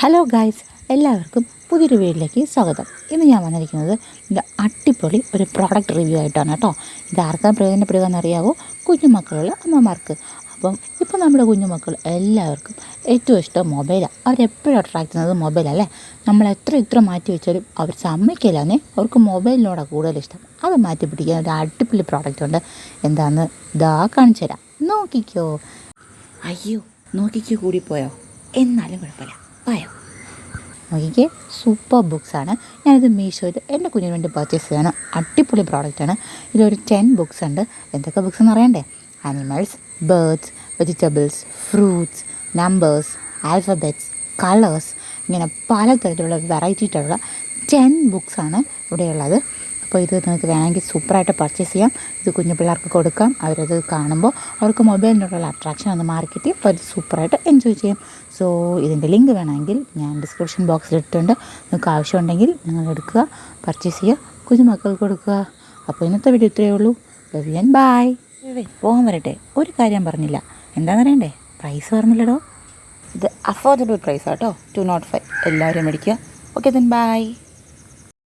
Hello guys, എല്ലാവർക്കും പുതിയൊരു വീഡിയോയിലേക്ക് സ്വാഗതം. ഇന്ന് ഞാൻ വന്നിരിക്കുന്നത് ഇത് അടിപൊളി ഒരു പ്രോഡക്റ്റ് റിവ്യൂ ആയിട്ടാണ് കേട്ടോ. ഇത് ആർക്കാ പ്രയോജനപ്പെടുക എന്നറിയാവോ? കുഞ്ഞുമക്കളുള്ള അമ്മമാർക്ക്. അപ്പം ഇപ്പം നമ്മുടെ കുഞ്ഞുമക്കൾ എല്ലാവർക്കും ഏറ്റവും ഇഷ്ടം മൊബൈലാണ്. അവരെപ്പോഴും അട്രാക്ട് ചെയ്യുന്നത് മൊബൈലല്ലേ. നമ്മൾ എത്ര മാറ്റി വെച്ചാലും അവർ സമ്മതിക്കില്ലാന്നേ. അവർക്ക് മൊബൈലിനോടാണ് കൂടുതൽ ഇഷ്ടം. അത് മാറ്റി പിടിക്കാൻ ഒരു അടിപൊളി പ്രോഡക്റ്റ് ഉണ്ട്. എന്താണെന്ന് ഇതാ കാണിച്ചു തരാം, നോക്കിക്കോ. അയ്യോ, നോക്കിക്കോ കൂടിപ്പോയോ? എന്നാലും കുഴപ്പമില്ല, പായോ. നോക്കിക്കേ, സൂപ്പർ ബുക്സാണ്. ഞാനിത് മീഷോയിൽ എൻ്റെ കുഞ്ഞിന് വേണ്ടി പർച്ചേസ് ചെയ്യാണ്. അടിപൊളി പ്രോഡക്റ്റാണ്. ഇതിലൊരു 10 ബുക്സ് ഉണ്ട്. എന്തൊക്കെ ബുക്സ് എന്ന് അറിയണ്ടേ? Animals, birds, vegetables, fruits, numbers, alphabets, colours, ഇങ്ങനെ പലതരത്തിലുള്ള വെറൈറ്റി ആയിട്ടുള്ള 10 ബുക്സാണ് ഇവിടെയുള്ളത്. അപ്പോൾ ഇത് നിങ്ങൾക്ക് വേണമെങ്കിൽ സൂപ്പറായിട്ട് പർച്ചേസ് ചെയ്യാം. ഇത് കുഞ്ഞു പിള്ളേർക്ക് കൊടുക്കാം. അവരത് കാണുമ്പോൾ അവർക്ക് മൊബൈലിനോടുള്ള അട്രാക്ഷൻ ഒന്ന് മാറിക്കിട്ടി അപ്പോൾ അത് സൂപ്പറായിട്ട് എൻജോയ് ചെയ്യും. സോ ഇതിൻ്റെ ലിങ്ക് വേണമെങ്കിൽ ഞാൻ ഡിസ്ക്രിപ്ഷൻ ബോക്സിൽ ഇട്ടിട്ടുണ്ട്. നിങ്ങൾക്ക് ആവശ്യമുണ്ടെങ്കിൽ നിങ്ങൾ എടുക്കുക, പർച്ചേസ് ചെയ്യുക, കുഞ്ഞുമക്കൾക്ക് കൊടുക്കുക. അപ്പോൾ ഇന്നത്തെ വീഡിയോ ഇത്രയേ ഉള്ളൂ. Love you and bye. പോകാൻ വരട്ടെ, ഒരു കാര്യം പറഞ്ഞില്ല. എന്താണെന്ന് അറിയണ്ടേ? പ്രൈസ് പറഞ്ഞില്ലടോ. ഇത് അഫോർഡബിൾ പ്രൈസാണ് കേട്ടോ. 205. എല്ലാവരും മേടിക്കുക. Okay then by.